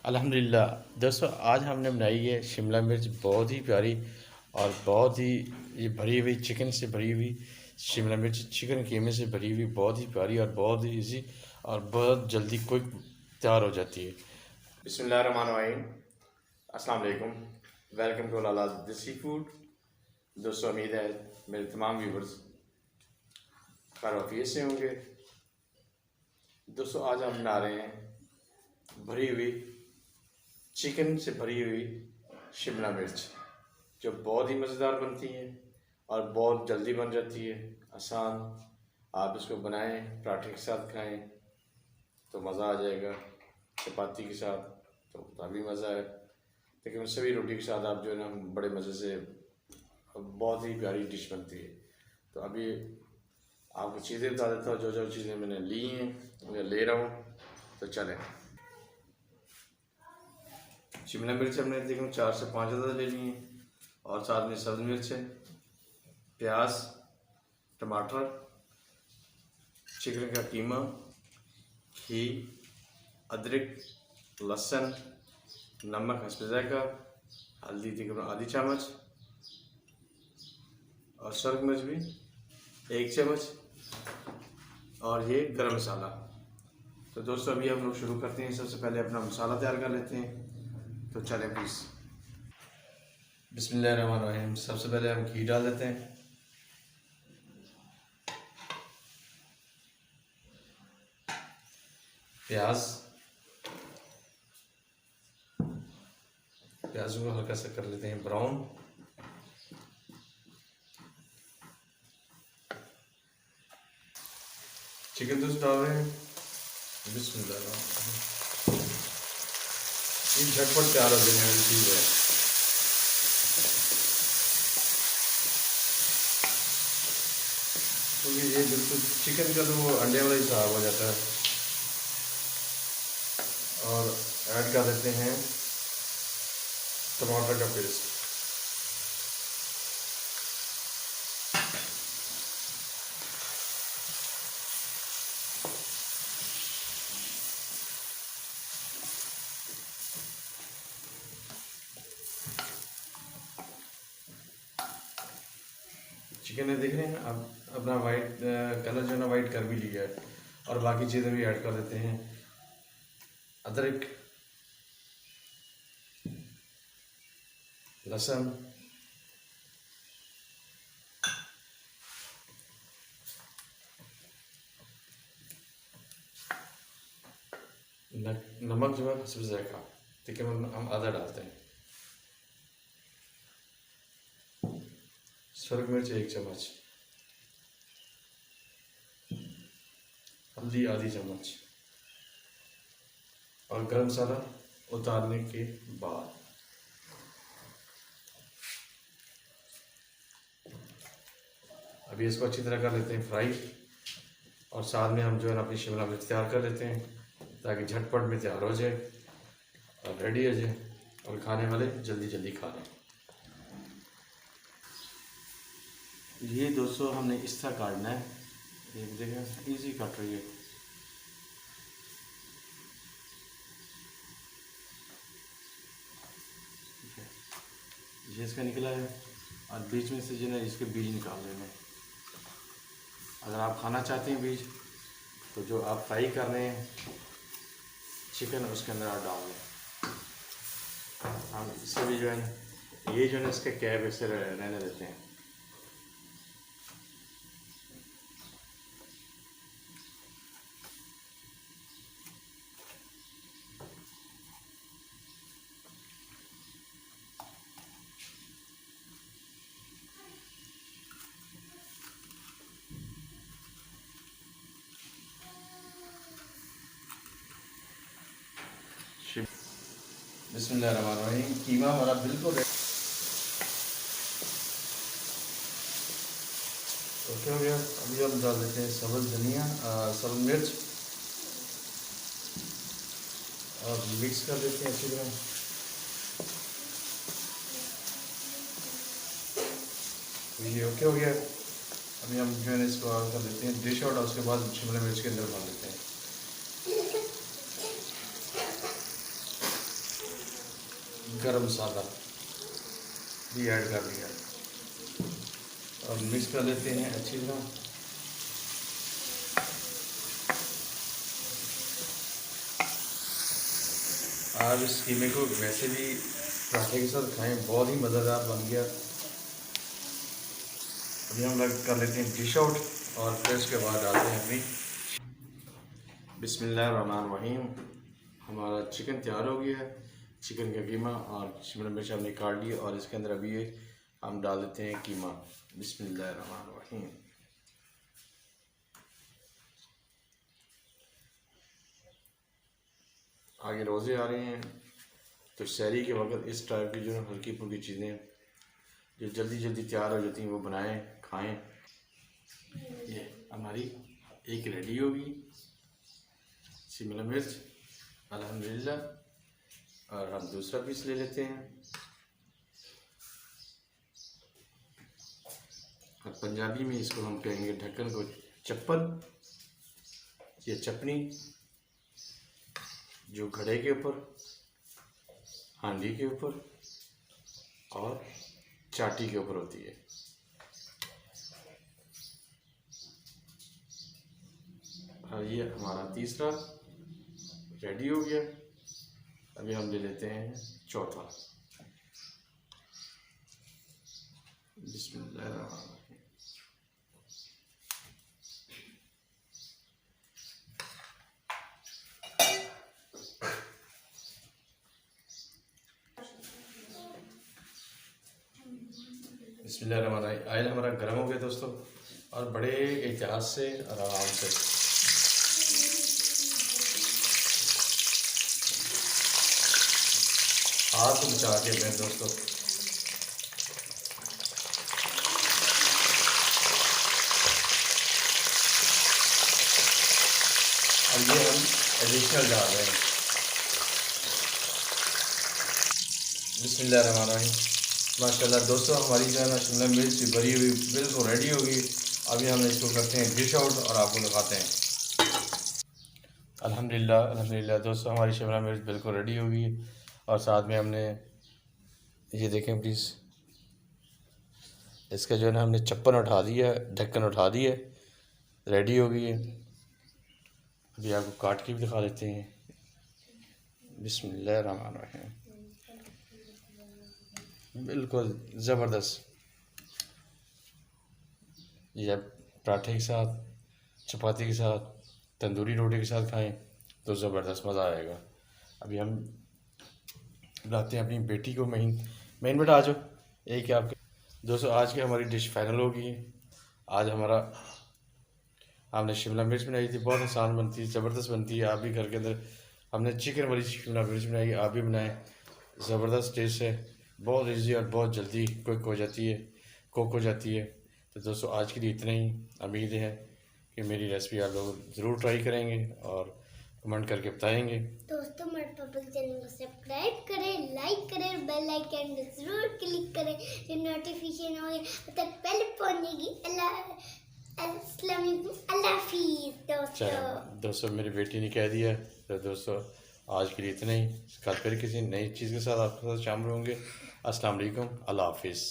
अल्हम्दुलिल्लाह। दोस्तों, आज हमने बनाई है शिमला मिर्च, बहुत ही प्यारी और बहुत ही ये भरी हुई चिकन से भरी हुई शिमला मिर्च, चिकन कीमे से भरी हुई, बहुत ही प्यारी और बहुत ही इजी और बहुत जल्दी क्विक तैयार हो जाती है। बिस्मिल्लाहिर्रहमानिर्रहीम। अस्सलाम वालेकुम। वेलकम टू लाला देसी फूड। दोस्तों, उम्मीद है मेरे तमाम व्यूवर्स खैर वाफियत से होंगे। दोस्तों, आज हम बना रहे हैं भरी हुई चिकन से भरी हुई शिमला मिर्च, जो बहुत ही मज़ेदार बनती है और बहुत जल्दी बन जाती है, आसान। आप इसको बनाएं, पराठे के साथ खाएं तो मज़ा आ जाएगा, चपाती के साथ तो तभी मज़ा है, लेकिन सभी रोटी के साथ आप जो है ना बड़े मज़े से बहुत ही प्यारी डिश बनती है। तो अभी आपको चीज़ें बता देता हूँ, जो जो चीज़ें मैंने ली हैं या ले रहा हूँ। तो चलें। शिमला मिर्च हमने देखो 4 से 5 ज़्यादा ले ली हैं, और साथ में सब्ज़ मिर्च है, प्याज, टमाटर, चिकन का कीमा, घी, अदरक, लहसुन, नमक हस्ब ज़ायक़ा, हल्दी तकरीबन आधी चम्मच, और सुरख मिर्च भी 1 चम्मच, और ये गरम मसाला। तो दोस्तों, अभी हम लोग शुरू करते हैं। सबसे पहले अपना मसाला तैयार कर लेते हैं। तो चलें प्लीज़। बिस्मिल्लाहिर्रहमानिर्रहीम। सबसे पहले हम घी डाल देते हैं, प्याज, प्याजों को हल्का सा कर लेते हैं ब्राउन। चिकन दोस्त डाल रहे हैं। बिस्मिल्लाह। ये झटपट तैयार हो जाने वाली चीज़ है। तो ये बिल्कुल चिकन का तो वो अंडे वाला हिसाब हो जाता है। और ऐड कर देते हैं टमाटर का पेस्ट। चिकन है, देख रहे हैं अब अपना वाइट कलर जो है ना वाइट कर भी लिया है। और बाकी चीज़ें भी ऐड कर देते हैं, अदरक, लहसुन, नमक जो है हस्ब ज़ायक़ा, तकरीबन हम आधा डालते हैं, सुरख मिर्च 1 चम्मच, हल्दी आधी चम्मच, और गरम मसाला उतारने के बाद। अभी इसको अच्छी तरह कर लेते हैं फ्राई, और साथ में हम जो है ना अपनी शिमला मिर्च तैयार कर लेते हैं, ताकि झटपट में तैयार हो जाए और रेडी हो जाए और खाने वाले जल्दी जल्दी खा लें। ये दोस्तों हमने इस तरह काटना है, एक देखें ईजी कट रही है। ये इसका निकला है, और बीच में से जो है इसके बीज निकाल लेने। अगर आप खाना चाहते हैं बीज, तो जो आप फ्राई कर रहे हैं चिकन उसके अंदर आप डाल दें। हम इससे भी जो है ये जो है इसके कैप ऐसे रहने देते हैं। बिस्मिल्लाहिर्रहमानिर्रहीम। कीमा हमारा बिल्कुल ओके हो गया। अभी हम डाल देते हैं सब्ज़ धनिया, सब्ज़ मिर्च, और मिक्स कर देते हैं अच्छी तरह। ये ओके हो गया। अभी हम जो है इसको कर देते हैं डिश आउट, और उसके बाद शिमला मिर्च के अंदर डाल देते हैं। गरम मसाला भी ऐड कर लिया और मिक्स कर लेते हैं अच्छी तरह। आप इस कीमे को वैसे भी पराठे के साथ खाएं, बहुत ही मज़ेदार बन गया। अभी हम लोग कर लेते हैं डिश आउट और फिर उसके बाद डालते हैं अपनी। बिस्मिल्लाहिर्रहमानिर्रहीम। हमारा चिकन तैयार हो गया है। चिकन का कीमा और शिमला मिर्च हमने काट ली और इसके अंदर अभी हम डाल देते हैं कीमा। बिस्मिल्लाहिर्रहमानिर्रहीम। आगे रोज़े आ रहे हैं तो सहरी के वक्त इस टाइप की जो हल्की फुल्की चीज़ें जो जल्दी जल्दी तैयार हो जाती हैं वो बनाएं, खाएं। ये हमारी एक रेडी होगी शिमला मिर्च अल्हम्दुलिल्लाह। और हम दूसरा पीस ले लेते हैं। और पंजाबी में इसको हम कहेंगे ढक्कन को चप्पल या चपनी, जो घड़े के ऊपर, हांडी के ऊपर और चाटी के ऊपर होती है। और ये हमारा तीसरा रेडी हो गया। अभी हम ले लेते हैं चौथा। बिस्मिल्लाहिर्रहमानिर्रहीम। बिस्मिल्लाहिर्रहमानिर्रहीम। आयल हमारा गर्म हो गया दोस्तों और बड़े एहतियात से और आराम से हाथ बचा के मैं दोस्तों और ये हम एडिशनल डाल रहे हैं। बिस्मिल्लाहिर्रहमानिर्रहीम। माशाल्लाह दोस्तों हमारी जो है ना शिमला मिर्च भरी हुई बिल्कुल रेडी होगी। अभी हम इसको करते हैं डिश आउट और आपको दिखाते हैं। अल्हम्दुलिल्लाह अल्हम्दुलिल्लाह दोस्तों हमारी शिमला मिर्च बिल्कुल रेडी होगी और साथ में हमने ये देखें प्लीज़, इसका जो है ना हमने चप्पन उठा दिया, ढक्कन उठा दिया, रेडी हो गई है। अभी आपको काट के भी दिखा देते हैं। बिस्मिल्लाहिर्रहमानिर्रहीम। बिल्कुल ज़बरदस्त। ये पराठे के साथ, चपाती के साथ, तंदूरी रोटी के साथ खाएं तो ज़बरदस्त मज़ा आएगा। अभी हम बुलाते हैं अपनी बेटी को। मेन बेटा आ जाओ। यही क्या आपके दोस्तों आज की हमारी डिश फाइनल होगी। आज हमने शिमला मिर्च बनाई थी, बहुत आसान बनती है, ज़बरदस्त बनती है। आप भी घर के अंदर हमने चिकन वाली शिमला मिर्च बनाई, आप भी बनाएं, ज़बरदस्त टेस्ट है, बहुत ईजी और बहुत जल्दी कुक हो जाती है। तो दोस्तों आज के लिए इतना ही। उम्मीद है कि मेरी रेसिपी आप लोग ज़रूर ट्राई करेंगे और कमेंट करके बताएंगे। दोस्तों हमारे पापा के चैनल को सब्सक्राइब करें, लाइक करें, बेल आइकन जरूर क्लिक करें जो नोटिफिकेशन हो तब पहले पहुंचेगी। अस्सलाम वालेकुम, अल्लाह हाफिज़ दोस्तों मेरी बेटी ने कह दिया। तो दोस्तों आज के लिए इतना ही। कल फिर किसी नई चीज़ के साथ आपके साथ शामिल होंगे। अस्सलाम वालेकुम, अल्लाह हाफिज़।